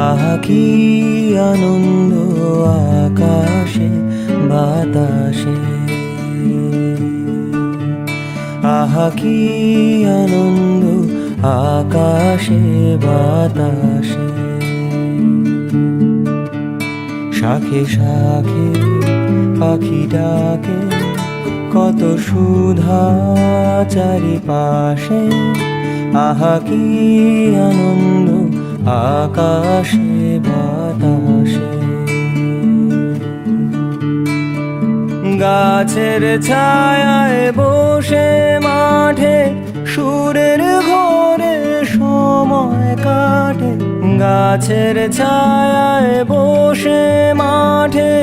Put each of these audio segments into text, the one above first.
আহা কি আনন্দ আকাশে বাতাসে, আহা কি আনন্দ আকাশে বাতাসে। শাখে শাখে পাখি ডাকে, কত সুধা চারিপাশে, আহা কি আনন্দ আকাশে বাতাসে। গাছের ছায়ায় বসে মাঠে সুরের ঘোরে সময় কাটে, গাছের ছায়ায় বসে মাঠে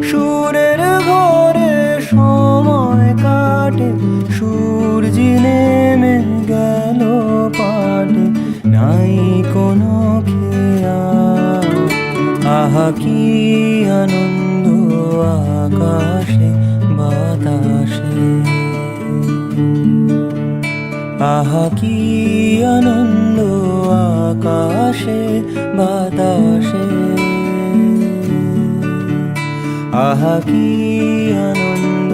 সুরের ঘোরে সময় কাটে। সূর্য নেমে গেল পাটে, নাই কোনো খেয়াল, আহা কি আনন্দ আকাশে বাতাসে, আহা কি আনন্দ আকাশে বাতাসে, আহা কি আনন্দ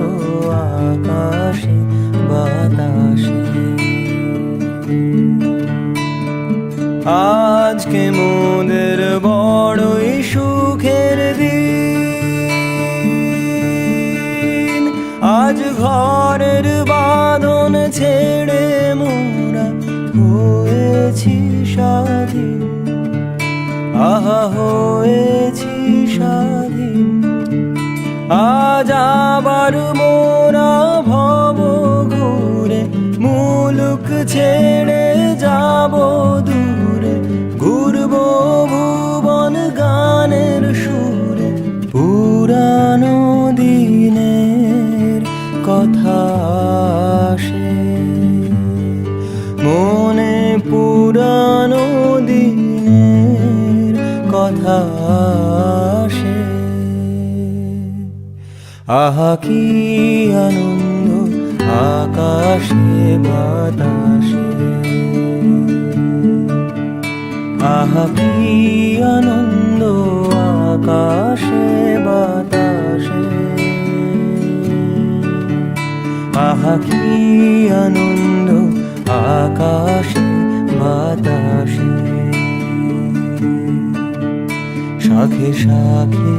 আকাশে বাতাসে। আজকে মোদের বড়ই সুখের দিন, আজ ঘরের বাঁধন ছেড়ে মোরা হয়েছি স্বাধীন, আহা হয়েছি স্বাধীন। আজ আবার মোরা ভব ঘুরে মুলুক ছেড়ে যাব দূরে, ঘুরবো ভুবন গানের সুরে। পুরানো দিনের কথা আসে মনে, পুরানো দিনের কথা আসে, আহা কি আনন্দ আকাশে বাতাসে, আহা কি আনন্দ আকাশে বাতাসে, আহা কি আনন্দ আকাশে বাতাসে। শাখে শাখে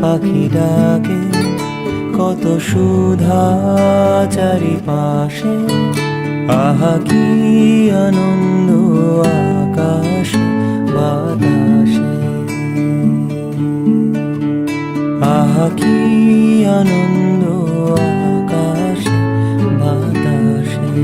পাখি ডাকে, কত সুধা চারিপাশে, আহা কি আনন্দ আকাশে বাতাসে, আহা কি আনন্দ আকাশে বাতাসে।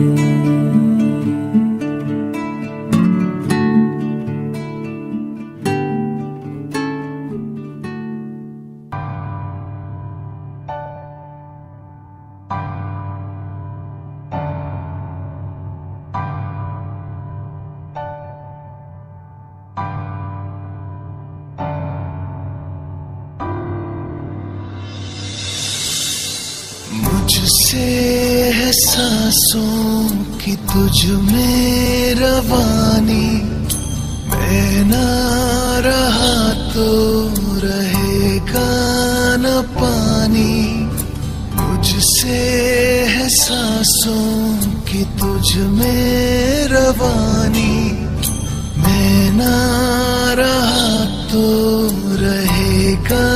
मुझसे है सांसों की तुझ में रवानी, मैं ना रहा तो रहेगा न पानी। मुझसे है सांसों की तुझ में रवानी, मैं ना रहा तो रहेगा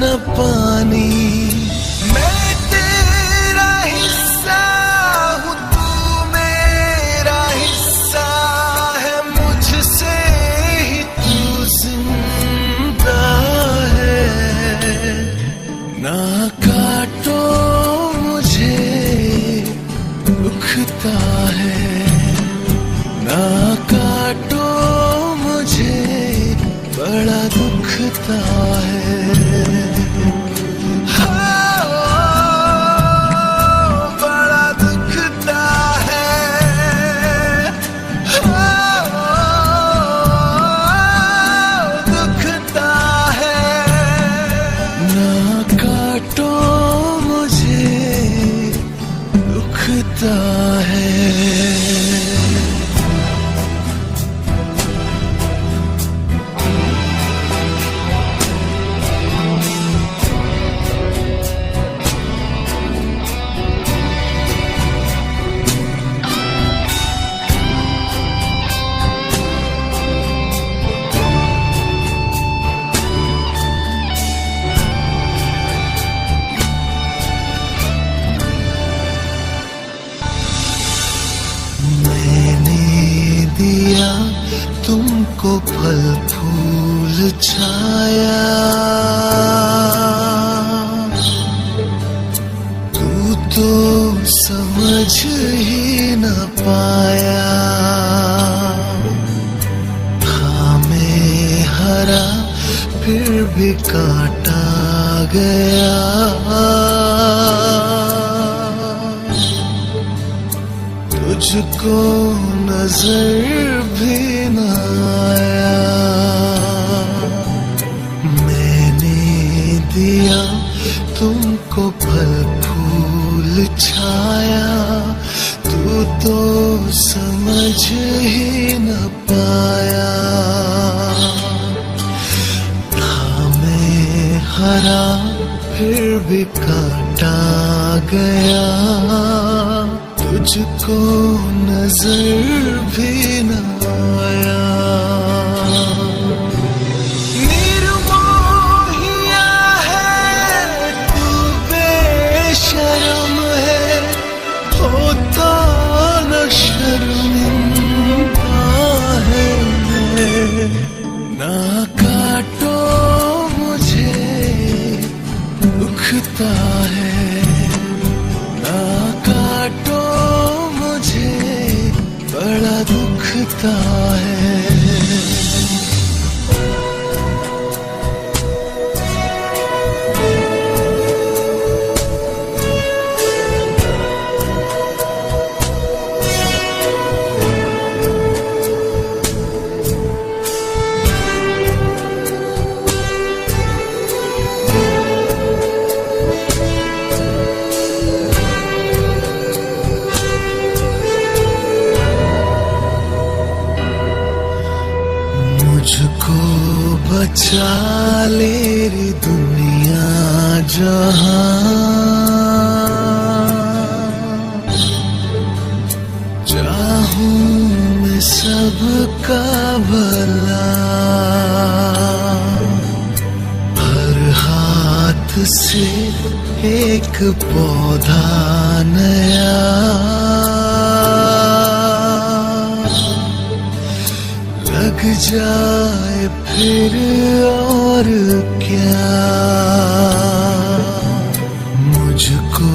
न पानी। ना काटो मुझे दुखता है, ना काटो मुझे बड़ा दुखता है। बड़ा दुखता है, दुखता है। ना काटो मुझे दुखता है। फूल छाया तू तो समझ ही न पाया। था मैं हरा फिर भी काटा गया। तुझको नजर भी न आया। मैंने दिया तुमको फल फूल छाया तू तो समझ ही न पाया। था मैं हरा फिर भी काटा गया। तुझको नजर भी न आया। निर्मोहिया है तू बेशर्म है होता न शर्मिंदा है। ना काटो मुझे दुखता है। ना काटो बड़ा दुखता है। मुझको बचा ले रे दुनिया जहां। चाहूं मैं सबका भला। हर हाथ से एक पौधा नया। लग जाए फिर और क्या। मुझको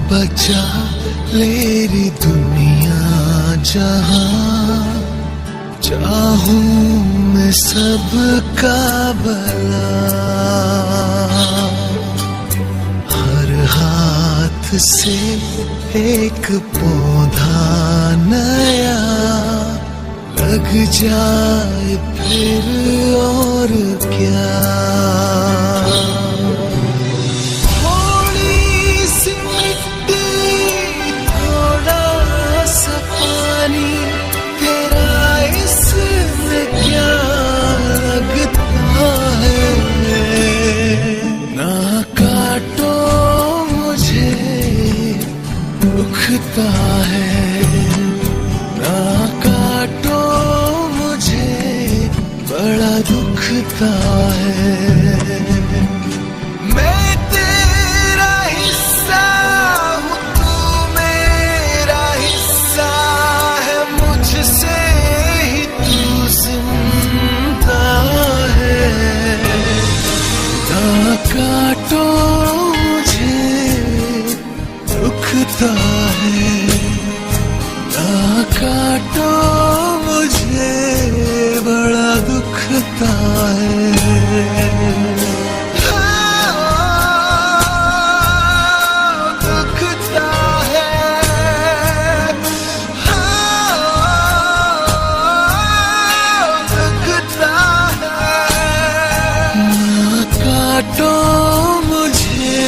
बचा ले रे दुनिया जहां। चाहूं मैं सबका भला। हर हाथ से एक पौधा नया। लग जाए फिर और क्या। थोड़ी सी मिट्टी थोड़ा सा पानी तेरा इसमें क्या लगता है। ना काटो मुझे दुखता है। ना काटो बड़ा दुखता है। मैं तेरा हिस्सा हूँ तू मेरा हिस्सा है। मुझसे ही तू जिंदा है। ना काटो मुझे दुखता है। ना काटो मुझे बड़ा दुखता है। दुखता है। दुखता है। ना काटो मुझे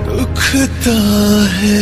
दुखता है।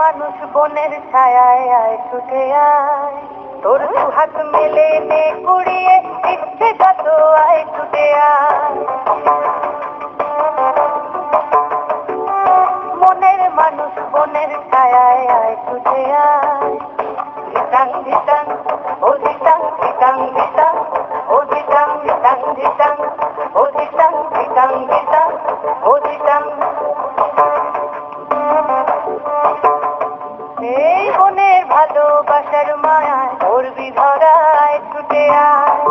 মানুষ বনের ছায়ায় আয় ছুটে আয়, তোর দুহাত মেলে নে কুড়িয়ে ইচ্ছে যত আয় ছুটে আয়। ছায়ায় আয় ছুটে আয় ধিতাং ধিতাং ও ধিতাং ধিতাং ধিতাং ও ধিতাং ধিতাং ধিতাং ও ধিতাং ধিতাং ধিতাং ও ধিতাং এই মনের ভালোবাসার মায়ায় ওর বিধরায় ছুটে আয়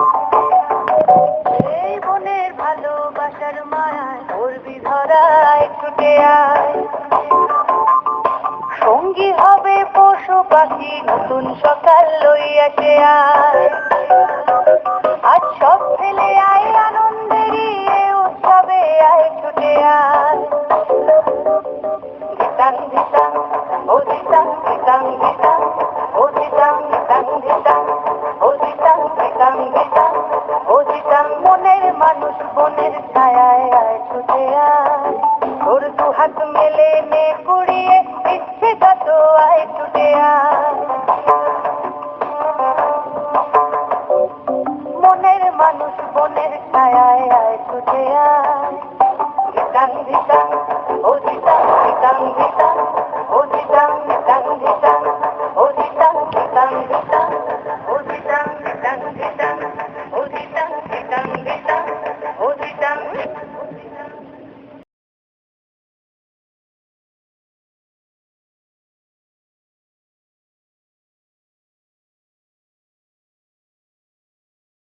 এই মনের ভালোবাসার মায়ায় ওর বিধরায় ছুটে আয় সঙ্গী হবে পশু পাখি নতুন সকাল লইয়াছে আয় আজ সব ফেলে আয় আনন্দেরই এ উৎসবে আয় ছুটে আয় ধিতাং ধিতাং ও ধিতাং ধিতাং ধিতাং ও ধিতাং ধিতাং ধিতাং ও ধিতাং ধিতাং ধিতাং ও ধিতাং মনের মানুষ বনের ছায়ায় আয় ছুটে আয় তোর দু হাত মেলে নে কুড়িয়ে ইচ্ছে কত আয় ছুটে আয় মনের মানুষ বনের ছায়ায় আয় ছুটে আয় ধিতাং ধিতাং ও ধিতাং ধিতাং ধিতাং ও ধিতাং ধিতাং ধিতাং